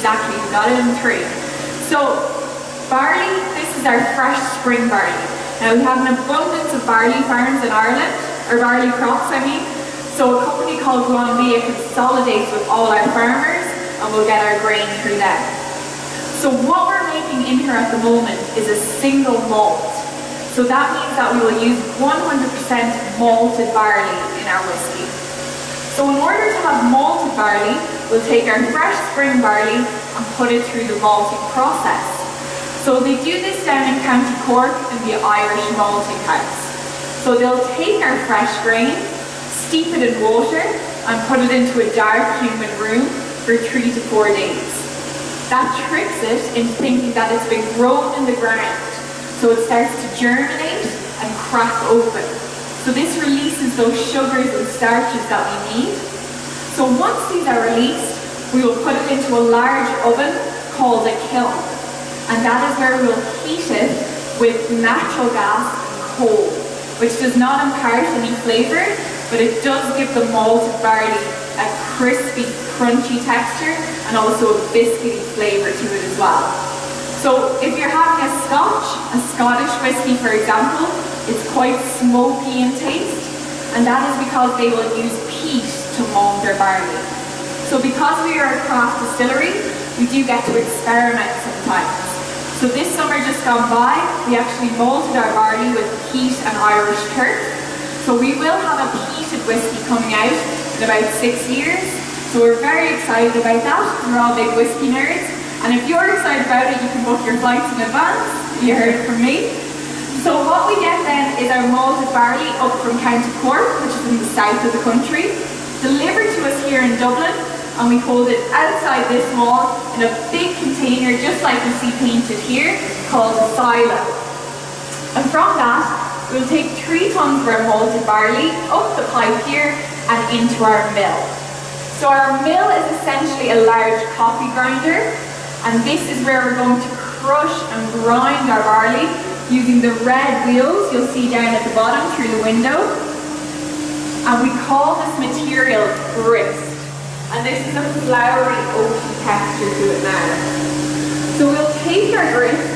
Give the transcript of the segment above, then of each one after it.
exactly, you got it in 3. So barley, this is our fresh spring barley. Now we have an abundance of barley farms in Ireland, or barley crops I mean. So a company called Guía consolidates with all our farmers and we'll get our grain through them. So what we're making in here at the moment is a single malt. So that means that we will use 100% malted barley in our whiskey. So in order to have malted barley, we'll take our fresh spring barley and put it through the malting process. So they do this down in County Cork in the Irish malting house. So they'll take our fresh grain, steep it in water and put it into a dark humid room for 3 to 4 days. That tricks it into thinking that it's been grown in the ground. So it starts to germinate and crack open. So this releases those sugars and starches that we need. So once these are released, we will put it into a large oven called a kiln. And that is where we'll heat it with natural gas and coal, which does not impart any flavour, but it does give the malted barley a crispy, crunchy texture and also a biscuity flavour to it as well. So if you're having a Scotch, a Scottish whiskey for example, it's quite smoky in taste, and that is because they will use peat to malt their barley. So because we are a craft distillery, we do get to experiment sometimes. So this summer just gone by, we actually malted our barley with peat and Irish turf. So we will have a peated whiskey coming out in about 6 years. So we're very excited about that. We're all big whiskey nerds. And if you're excited about it, you can book your flights in advance. You heard it from me. So what we get then is our malted barley up from County Cork, which is in the south of the country, delivered to us here in Dublin, and we hold it outside this wall in a big container, just like you see painted here, called a silo. And from that, we'll take 3 tons of our malted barley up the pipe here and into our mill. So our mill is essentially a large coffee grinder, and this is where we're going to crush and grind our barley using the red wheels you'll see down at the bottom through the window. And we call this material grist. And this is a floury, oaky texture to it now. So we'll take our grist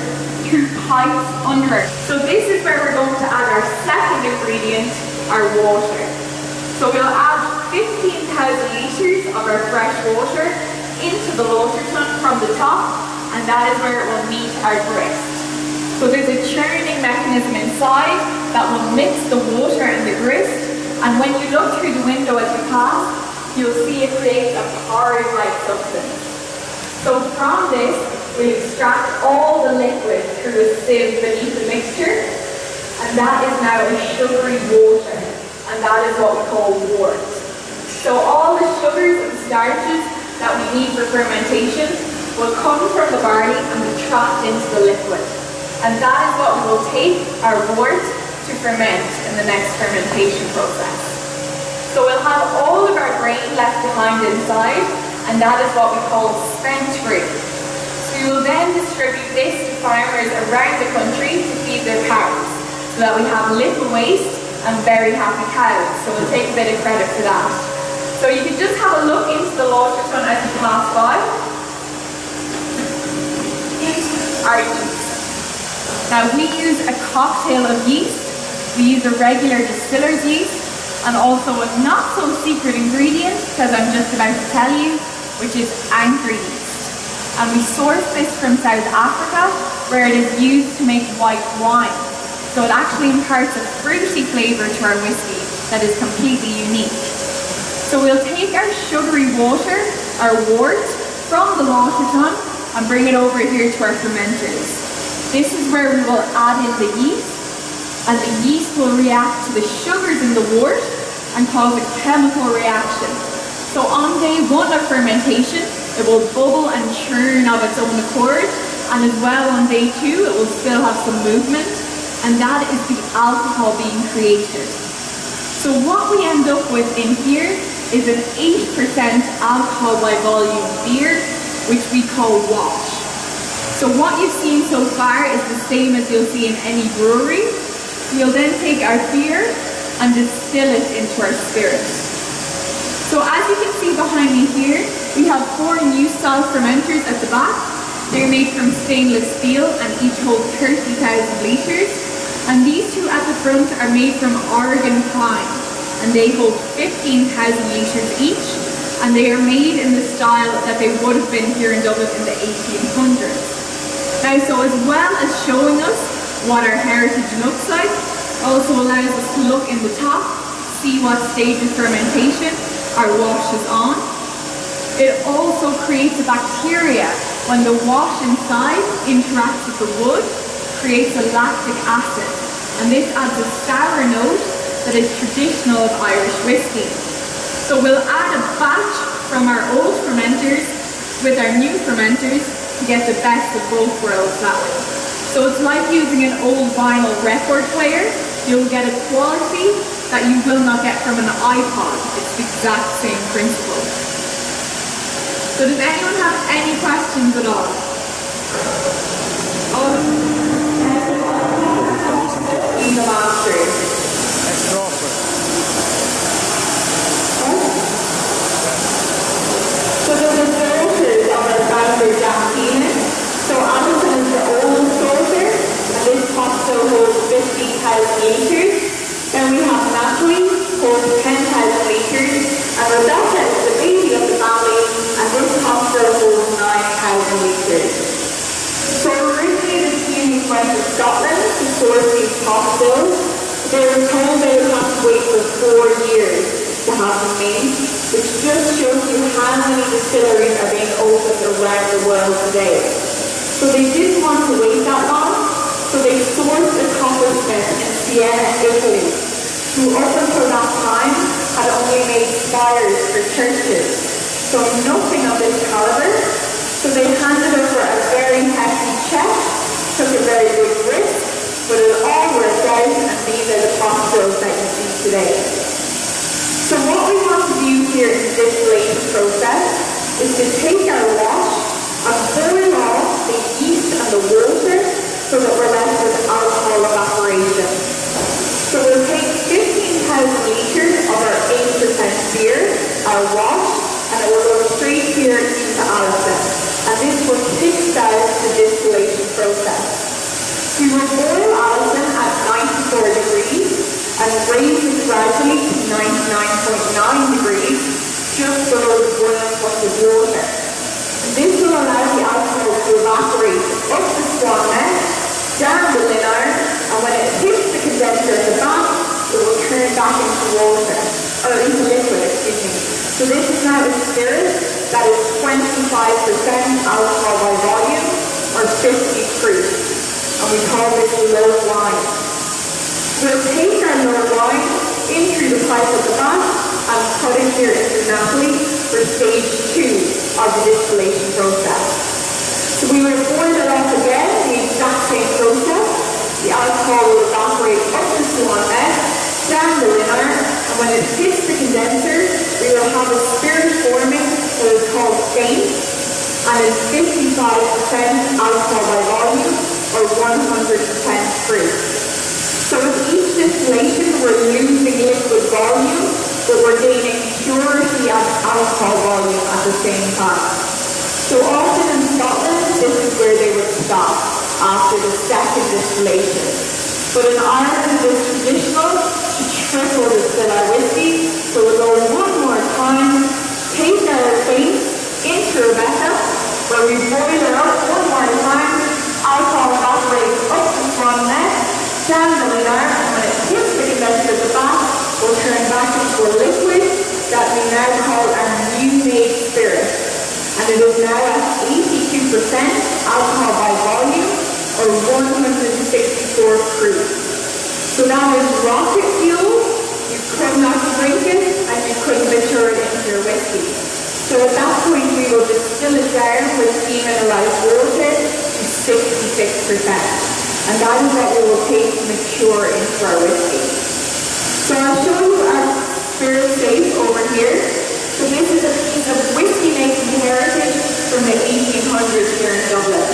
through pipes under it. So this is where we're going to add our second ingredient, our water. So we'll add 15,000 litres of our fresh water into the water tun from the top, and that is where it will meet our grist. So there's a churning mechanism inside that will mix the water and the grist, and when you look through the window as you pass, you'll see it creates a porridge-like substance. So from this, we extract all the liquid through a sieve beneath the mixture, and that is now a sugary water, and that is what we call wort. So all the sugars and starches that we need for fermentation will come from the barley and be trapped into the liquid. And that is what we will take our wort to ferment in the next fermentation process. So we'll have all of our grain left behind inside, and that is what we call spent grain. So we will then distribute this to farmers around the country to feed their cows, so that we have little waste and very happy cows. So we'll take a bit of credit for that. So you can just have a look into the water tun as you pass by. Our yeast. Now we use a cocktail of yeast. We use a regular distiller's yeast, and also a not so secret ingredient, because I'm just about to tell you, which is anchor yeast. And we source this from South Africa, where it is used to make white wine. So it actually imparts a fruity flavour to our whiskey that is completely unique. So we'll take our sugary water, our wort, from the water tun and bring it over here to our fermenters. This is where we will add in the yeast, and the yeast will react to the sugars in the wort and cause a chemical reaction. So on day 1 of fermentation, it will bubble and churn of its own accord, and as well on day 2 it will still have some movement, and that is the alcohol being created. So what we end up with in here is an 8% alcohol by volume beer, which we call wash. So what you've seen so far is the same as you'll see in any brewery. We'll then take our beer and distill it into our spirit. So as you can see behind me here, we have 4 new style fermenters at the back. They're made from stainless steel and each hold 30,000 litres. And these 2 at the front are made from Oregon pine, and they hold 15,000 litres each, and they are made in the style that they would have been here in Dublin in the 1800s. Now, so as well as showing us what our heritage looks like, also allows us to look in the top, see what stage of fermentation our wash is on. It also creates a bacteria when the wash inside interacts with the wood, creates a lactic acid, and this adds a sour note that is traditional of Irish whiskey. So we'll add a batch from our old fermenters with our new fermenters to get the best of both worlds that way. So it's like using an old vinyl record player. You'll get a quality that you will not get from an iPod. It's the exact same principle. So does anyone have any questions at all? In the masters. So the sources of our founder Jack Teeling. So Alison is the oldest sourcer, and this pot still holds 50,000 litres. Then we have Natalie, holds 10,000 litres, and Rebecca is the baby of the family, and this pot still holds 9,000 litres. So originally the Teelings went to Scotland to source these pot stills. They were told they would have to wait for 4 years to have them made, which just shows you how many distilleries are being opened around the world today. So they didn't want to wait that long, so they sourced a coppersmith in Siena, Italy, who up until that time had only made spires for churches. So nothing of this caliber. So they handed over a very hefty check, took a very big risk, but it all worked out, and these are the pot stills that you see today. So what we want to do here in the distillation process is to take our wash and boil off the yeast and the water so that we're left with alcohol evaporation. So we'll take 15,000 litres of our 8% beer, our wash, and it will go straight here into Alison. And this will kickstart the distillation process. We will boil Alison at 94 degrees and raise it gradually to 99.9 degrees, just below the boiling point of water. This will allow the alcohol to evaporate up the swan neck, down the lid iron, and when it hits the condenser at the back, it will turn back into water, or into liquid, excuse me. So this is now a spirit that is 25% alcohol by volume, or 50 proof, and we call this low wine. We'll take our low wine in through the pipe at the back and put it here into Natalie for stage 2 of the distillation process. So we will boil it off again, the exact same process. The alcohol will evaporate up the swan neck, down the lid iron, and when it hits the condenser, we will have a spirit forming that is called saint, and it's 55% alcohol by volume, or 100% proof. So with each distillation, we're losing liquid volume, but we're gaining purity and alcohol volume at the same time. So often in Scotland, this is where they would stop after the second distillation. But in Ireland, it is traditional to triple distill our whiskey, so we'll go one more time, take our face into Rebecca, where we boil it up one more time, alcohol evaporates up the front neck, down the lid iron, and when it hits the condenser at the back, we'll turn back into a liquid that we now call our new made spirit. And it is now at 82% alcohol by volume, or 164 proof. So that is rocket fuel. You could not drink it, and you couldn't mature it into your whiskey. So at that point, we will distill it down with demineralized water to 66%. And that is what we will take to mature into our whiskey. So I'll show you our spirit safe over here. So this is a piece of whiskey making heritage from the 1800s here in Dublin.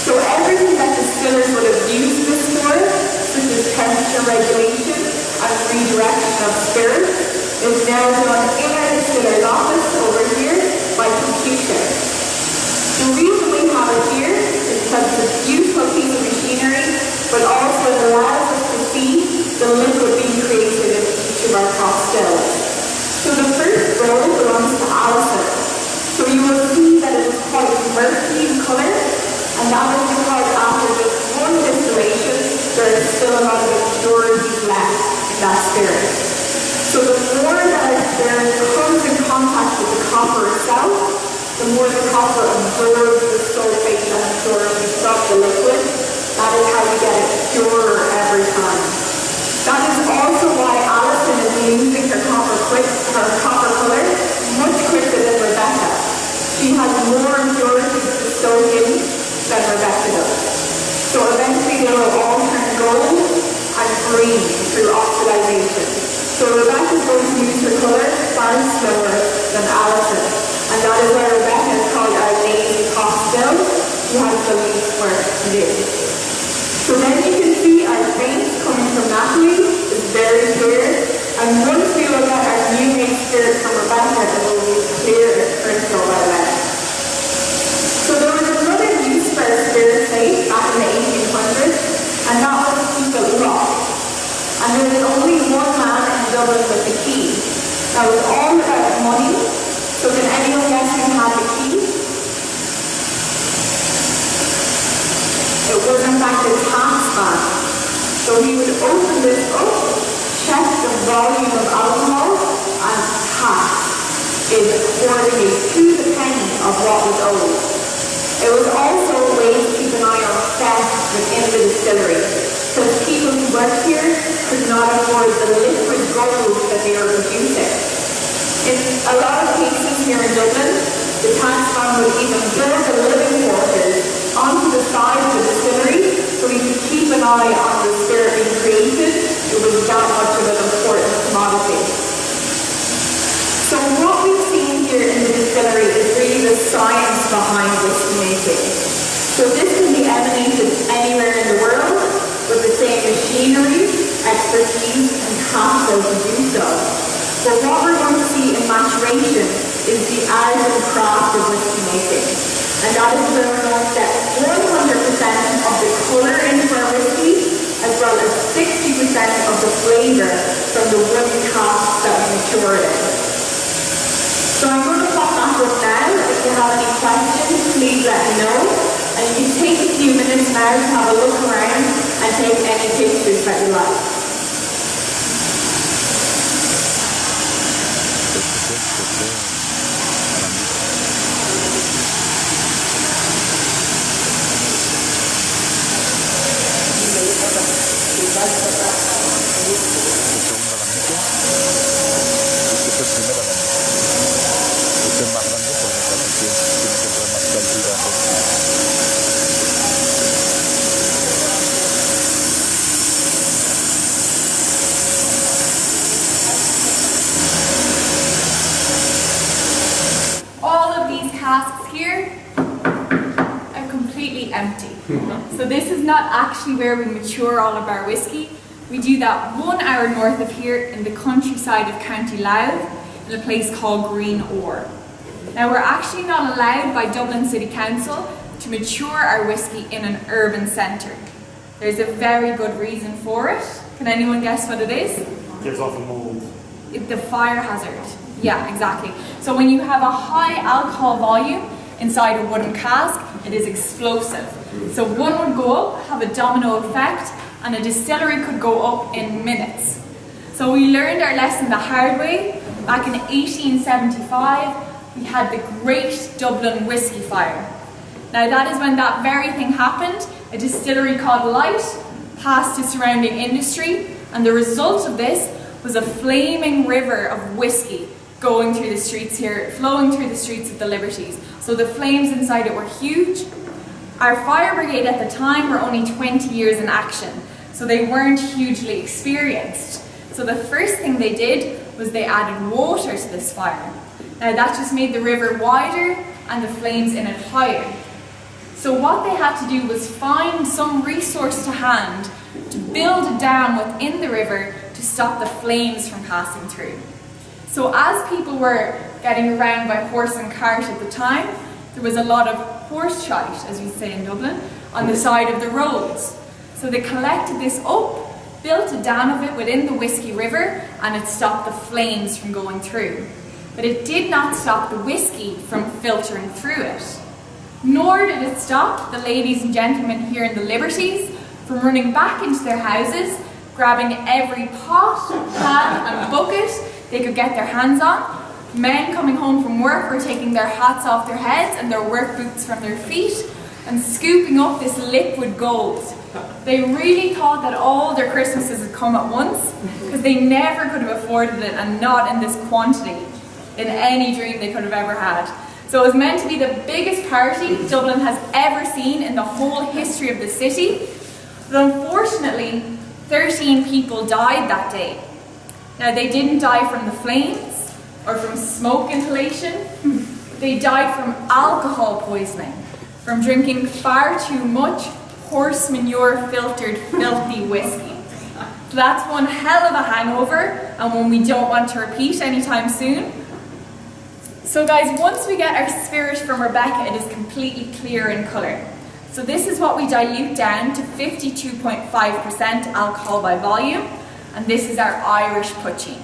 So everything that distillers would have used this for, such as temperature regulation and redirection of spirit, is now done in our distiller's office over here by computer future. The reason we have it here is because it's a beautiful piece of machinery, but also it allows us to see the liquid being created in each of our cross stills. So the first row belongs to Alison. So you will see that it is quite murky in colour, and that is because after just one distillation, there is still a lot of impurities left in that spirit. So the more that our spirit comes in contact with the copper itself, the more the copper absorbs the sulfate and absorbs the liquid. That is how we get it purer every time. That is also why Alison is losing her copper colour much quicker than Rebecca. She has more impurities to soak in than Rebecca does. So eventually they will all turn gold and green through oxidization. So Rebecca is going to lose her colour far slower than Alison. And that is why Rebecca is called our lazy cocktail. She has the least work to do. So then you can see our face coming from Natalie is very clear. And once we look at our new made spirit from Rebecca, it will be clear as crystal by then. So there was another use for our spirit face back in the 1800s, and that was to keep it locked. And there was only one man in Dublin with the key. That was all about money. So can anyone guess who had the key? It was in fact a taxman. So he would open this up, check the volume of alcohol, and tax it accordingly to the penny of what was owed. It was also a way to keep an eye on theft within the distillery, because people who worked here could not afford the liquid gold that they were producing. In a lot of cases here in Dublin, the taxman would even build the living quarters onto the side of the distillery so he could keep an eye on the spirit being created. It was that much of an important commodity. So what we've seen here in the distillery is really the science behind whiskey making. So this can be emanated anywhere in the world with the same machinery, expertise and capital to do so. But what we're going to see in maturation is the art and craft of whiskey making. And that is where we're going to get 100% of the colour into our whiskey, as well as 60% of the flavour from the wooden casks that we mature it in. So I'm going to pop back up now. If you have any questions, please let me know. And you can take a few minutes now to have a look around and take any pictures that you like. Casks here are completely empty. So this is not actually where we mature all of our whiskey. We do that 1 hour north of here in the countryside of County Louth in a place called Green Ore. Now we're actually not allowed by Dublin City Council to mature our whiskey in an urban centre. There's a very good reason for it. Can anyone guess what it is? It gives off a mould. The fire hazard. Yeah, exactly. So when you have a high alcohol volume inside a wooden cask, it is explosive. So one would go up, have a domino effect, and a distillery could go up in minutes. So we learned our lesson the hard way. Back in 1875, we had the Great Dublin Whisky Fire. Now that is when that very thing happened. A distillery called Light passed to surrounding industry, and the result of this was a flaming river of whiskey going through the streets here, flowing through the streets of the Liberties. So the flames inside it were huge. Our fire brigade at the time were only 20 years in action, so they weren't hugely experienced. So the first thing they did was they added water to this fire. Now that just made the river wider and the flames in it higher. So what they had to do was find some resource to hand to build a dam within the river to stop the flames from passing through. So as people were getting around by horse and cart at the time, there was a lot of horse shite, as we say in Dublin, on the side of the roads. So they collected this up, built a dam of it within the Whisky River, and it stopped the flames from going through. But it did not stop the whiskey from filtering through it. Nor did it stop the ladies and gentlemen here in the Liberties from running back into their houses, grabbing every pot, pan and bucket they could get their hands on. Men coming home from work were taking their hats off their heads and their work boots from their feet and scooping up this liquid gold. They really thought that all their Christmases had come at once, because they never could have afforded it, and not in this quantity in any dream they could have ever had. So it was meant to be the biggest party Dublin has ever seen in the whole history of the city. But unfortunately, 13 people died that day. Now, they didn't die from the flames or from smoke inhalation. They died from alcohol poisoning, from drinking far too much horse manure filtered filthy whiskey. So that's one hell of a hangover, and one we don't want to repeat anytime soon. So guys, once we get our spirit from Rebecca, it is completely clear in colour. So this is what we dilute down to 52.5% alcohol by volume, and this is our Irish poitín.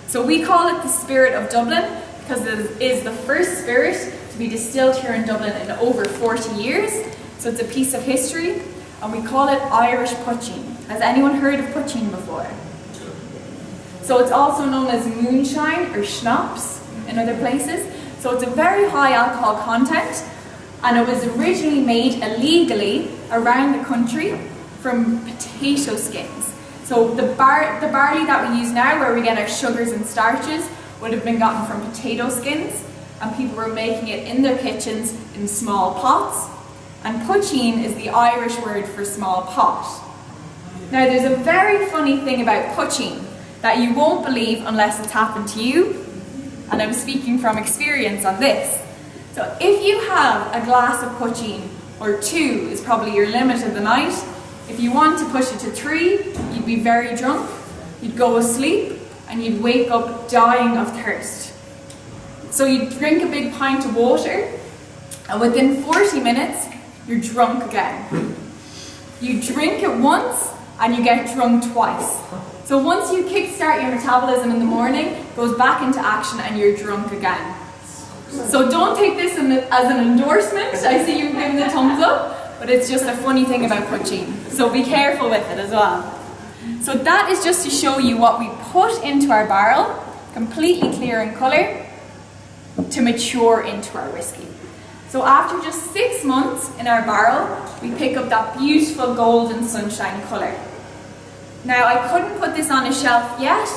So we call it the Spirit of Dublin because it is the first spirit to be distilled here in Dublin in over 40 years. So it's a piece of history, and we call it Irish poitín. Has anyone heard of poitín before? So it's also known as moonshine or schnapps in other places. So it's a very high alcohol content, and it was originally made illegally around the country from potato skins. So the barley that we use now, where we get our sugars and starches, would have been gotten from potato skins, and people were making it in their kitchens in small pots. And poitín is the Irish word for small pot. Now there's a very funny thing about poitín that you won't believe unless it's happened to you, and I'm speaking from experience on this. So if you have a glass of poitín, or 2 is probably your limit of the night, if you want to push it to 3, you'd be very drunk, you'd go asleep, and you'd wake up dying of thirst. So you'd drink a big pint of water, and within 40 minutes, you're drunk again. You drink it once, and you get drunk twice. So once you kickstart your metabolism in the morning, it goes back into action and you're drunk again. So don't take this as an endorsement. I see you giving the thumbs up, but it's just a funny thing about poitín. So be careful with it as well. So that is just to show you what we put into our barrel, completely clear in colour, to mature into our whiskey. So after just 6 months in our barrel, we pick up that beautiful golden sunshine colour. Now, I couldn't put this on a shelf yet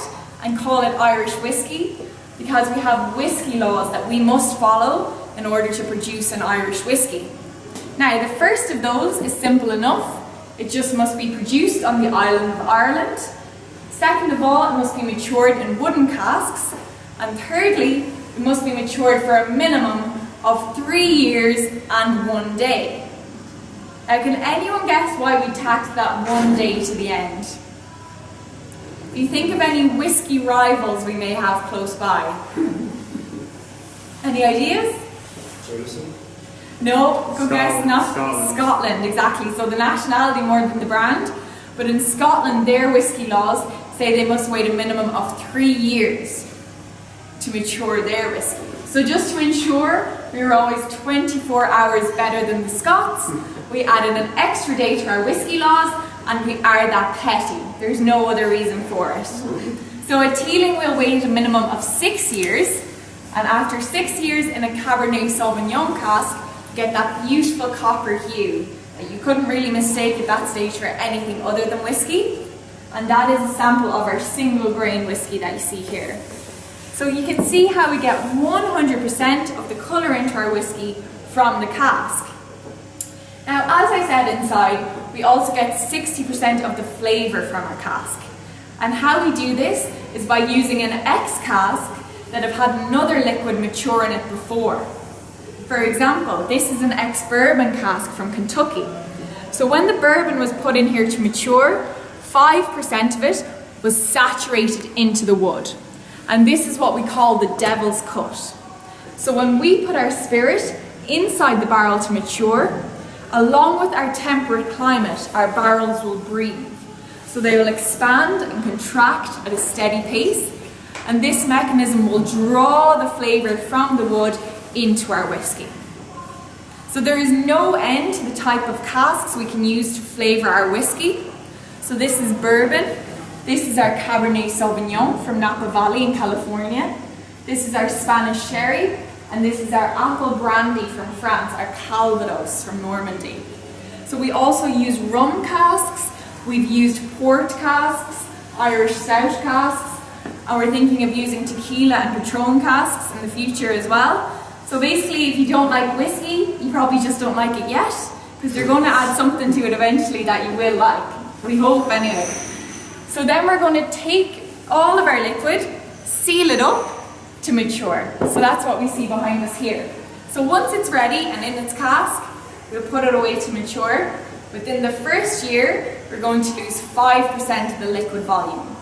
and call it Irish whiskey, because we have whiskey laws that we must follow in order to produce an Irish whiskey. Now, the first of those is simple enough. It just must be produced on the island of Ireland. Second of all, it must be matured in wooden casks. And thirdly, it must be matured for a minimum of 3 years and 1 day. Now, can anyone guess why we tacked that 1 day to the end? Do you think of any whiskey rivals we may have close by? Any ideas? No, good guess, not Scotland, exactly. So the nationality more than the brand. But in Scotland, their whiskey laws say they must wait a minimum of 3 years to mature their whiskey. So just to ensure we were always 24 hours better than the Scots, we added an extra day to our whiskey laws, and we are that petty. There's no other reason for it. So at Teeling, we'll wait a minimum of 6 years, and after 6 years in a Cabernet Sauvignon cask, get that beautiful copper hue that you couldn't really mistake at that stage for anything other than whiskey. And that is a sample of our single grain whiskey that you see here. So you can see how we get 100% of the colour into our whiskey from the cask. Now, as I said inside, we also get 60% of the flavour from our cask. And how we do this is by using an ex-cask that have had another liquid mature in it before. For example, this is an ex-bourbon cask from Kentucky. So when the bourbon was put in here to mature, 5% of it was saturated into the wood. And this is what we call the devil's cut. So when we put our spirit inside the barrel to mature, along with our temperate climate, our barrels will breathe. So they will expand and contract at a steady pace, and this mechanism will draw the flavour from the wood into our whisky. So there is no end to the type of casks we can use to flavour our whisky. So this is bourbon, this is our Cabernet Sauvignon from Napa Valley in California, this is our Spanish sherry, and this is our apple brandy from France, our Calvados from Normandy. So we also use rum casks, we've used port casks, Irish stout casks, and we're thinking of using tequila and Patron casks in the future as well. So basically, if you don't like whiskey, you probably just don't like it yet, because you're going to add something to it eventually that you will like. We hope anyway. So then we're going to take all of our liquid, seal it up to mature. So that's what we see behind us here. So once it's ready and in its cask, we'll put it away to mature. Within the first year, we're going to lose 5% of the liquid volume.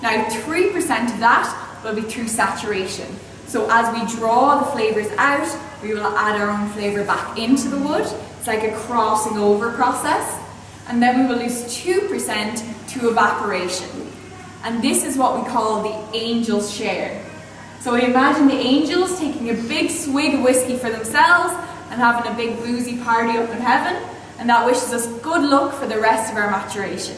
Now 3% of that will be through saturation. So as we draw the flavours out, we will add our own flavour back into the wood. It's like a crossing over process. And then we will lose 2% to evaporation. And this is what we call the angel's share. So imagine the angels taking a big swig of whiskey for themselves and having a big boozy party up in heaven, and that wishes us good luck for the rest of our maturation.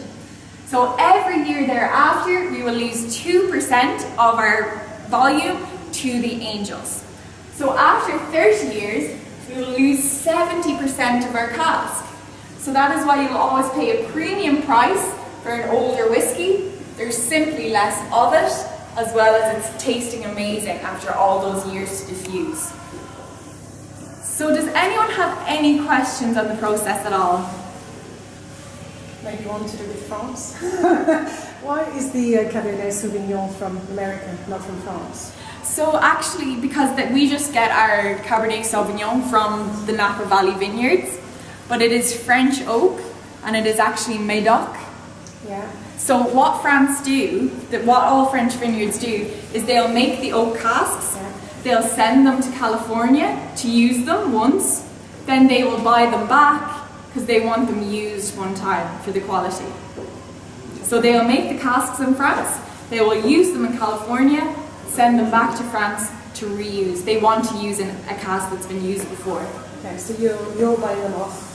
So every year thereafter, we will lose 2% of our volume to the angels. So after 30 years, we will lose 70% of our cask. So that is why you'll always pay a premium price for an older whiskey. There's simply less of it, as well as it's tasting amazing after all those years to diffuse. So does anyone have any questions on the process at all? Maybe one to do with France? Why is the Cabernet Sauvignon from America, not from France? So actually, because we just get our Cabernet Sauvignon from the Napa Valley vineyards, but it is French oak, and it is actually Médoc. Yeah. So what France do, what all French vineyards do, is they'll make the oak casks, they'll send them to California to use them once, then they will buy them back because they want them used one time for the quality. So they'll make the casks in France, they will use them in California, send them back to France to reuse. They want to use a cask that's been used before. Okay, so you're buying them off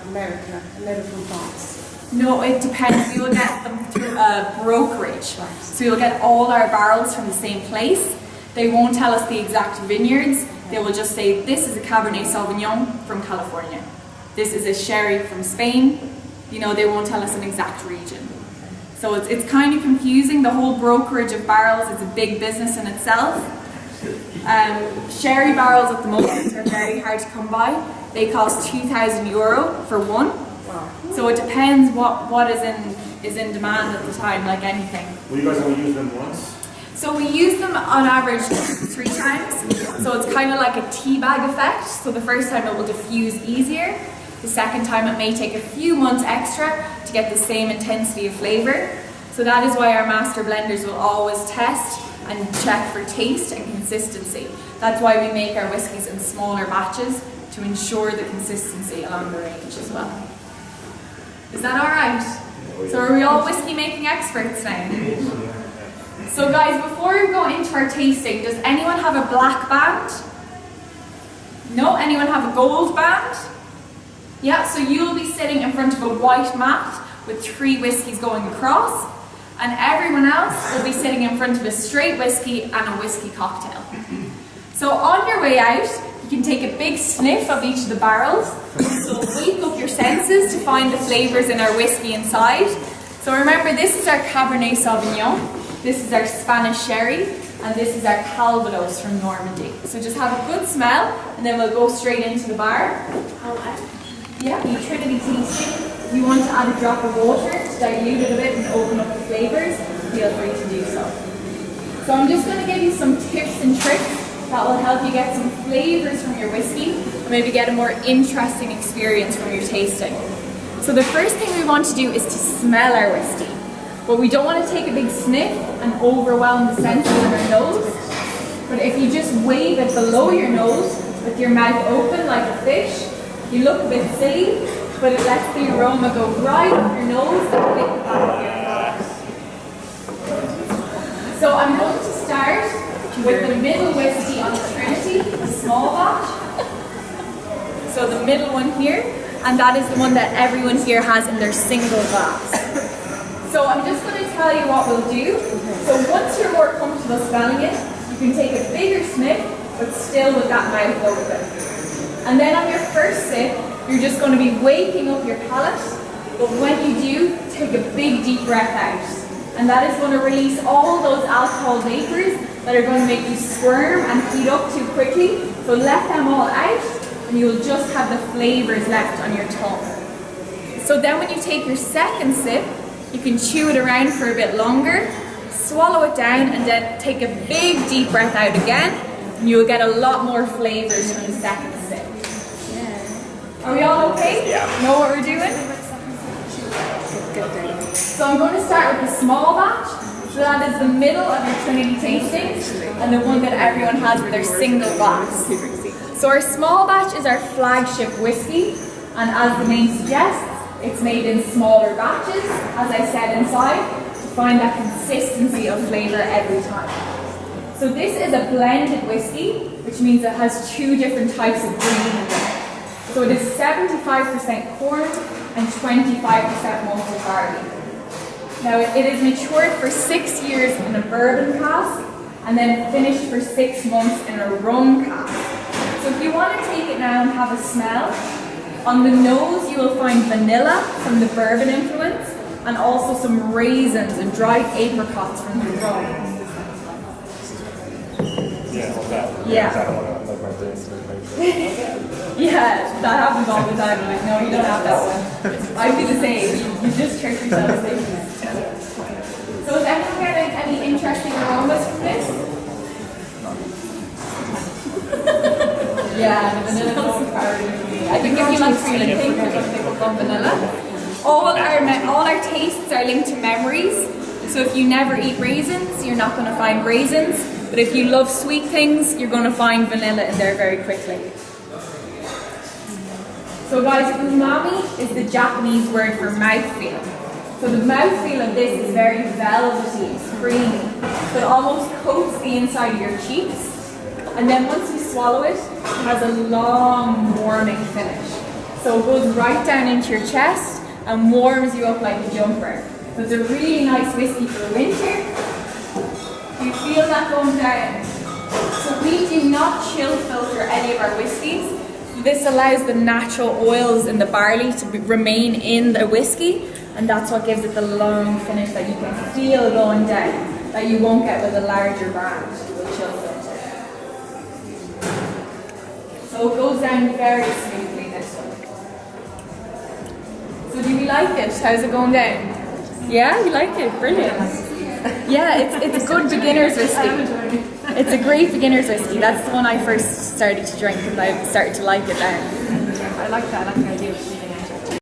America and never from France? No, it depends. We will get them through a brokerage. Right. So you'll get all our barrels from the same place. They won't tell us the exact vineyards. They will just say, this is a Cabernet Sauvignon from California. This is a sherry from Spain. You know, they won't tell us an exact region. So it's kind of confusing. The whole brokerage of barrels is a big business in itself. Sherry barrels at the moment are very hard to come by. They cost €2,000 for one. Wow. So it depends what is in demand at the time, like anything. Will you guys only use them once? So we use them on average 3 times. So it's kind of like a tea bag effect. So the first time it will diffuse easier. The second time it may take a few months extra to get the same intensity of flavour. So that is why our master blenders will always test and check for taste and consistency. That's why we make our whiskies in smaller batches to ensure the consistency along the range as well. Is that alright? So are we all whiskey making experts now? So guys, before we go into our tasting, does anyone have a black band? No? Anyone have a gold band? Yeah, so you'll be sitting in front of a white mat with 3 whiskies going across, and everyone else will be sitting in front of a straight whiskey and a whiskey cocktail. So on your way out, you can take a big sniff of each of the barrels. So wake up your senses to find the flavours in our whiskey inside. So remember, this is our Cabernet Sauvignon, this is our Spanish sherry, and this is our Calvados from Normandy. So just have a good smell, and then we'll go straight into the bar. Yeah, you Trinity tasting. If you want to add a drop of water to dilute it a bit and open up the flavours, feel free to do so. So I'm just going to give you some tips and tricks that will help you get some flavours from your whiskey and maybe get a more interesting experience from your tasting. So the first thing we want to do is to smell our whiskey. But we don't want to take a big sniff and overwhelm the senses of our nose. But if you just wave it below your nose with your mouth open like a fish, you look a bit silly, but it lets the aroma go right up your nose and hit the back of your palate. So I'm going to start with the middle whiskey on the Trinity, the small batch. So the middle one here, and that is the one that everyone here has in their single glass. So I'm just going to tell you what we'll do. So once you're more comfortable smelling it, you can take a bigger sniff, but still with that mouth open. And then on your first sip, you're just going to be waking up your palate, but when you do, take a big deep breath out. And that is going to release all those alcohol vapors that are going to make you squirm and heat up too quickly. So let them all out, and you will just have the flavors left on your tongue. So then when you take your second sip, you can chew it around for a bit longer, swallow it down, and then take a big deep breath out again, and you will get a lot more flavors from the second sip. Yeah. Are we all okay? Yeah. Know what we're doing? So I'm going to start with the small batch. So that is the middle of your Trinity tastings, and the one that everyone has with their single glass. So our small batch is our flagship whiskey, and as the name suggests, it's made in smaller batches, as I said inside, to find that consistency of flavour every time. So this is a blended whiskey, which means it has two different types of grain in there. So it is 75% corn and 25% malted barley. Now it is matured for 6 years in a bourbon cask, and then finished for 6 months in a rum cask. So if you want to take it now and have a smell, on the nose you will find vanilla from the bourbon influence, and also some raisins and dried apricots from the rum. Yeah, that happens all the time. I'm like, no, you don't have that one. I'd be the same. You just tricked yourself thinking it. So is anyone getting any interesting aromas from this? Yeah, the vanilla is priority for me. I think if you like feeling pink, you're going to pick up on vanilla. All our tastes are linked to memories. So if you never eat raisins, you're not going to find raisins. But if you love sweet things, you're going to find vanilla in there very quickly. So guys, umami is the Japanese word for mouthfeel. So the mouthfeel of this is very velvety, it's creamy. So it almost coats the inside of your cheeks. And then once you swallow it, it has a long warming finish. So it goes right down into your chest and warms you up like a jumper. So it's a really nice whiskey for winter. You feel that going down. So we do not chill filter any of our whiskies. This allows the natural oils in the barley to remain in the whiskey, and that's what gives it the long finish that you can feel going down, that you won't get with a larger brand with chill filter. So it goes down very smoothly, this one. So do you like it? How's it going down? Yeah, you like it? Brilliant. Yeah, it's a good beginner's whiskey. It's a great beginner's whiskey. That's the one I first started to drink, and I started to like it then. I like that. I like the idea of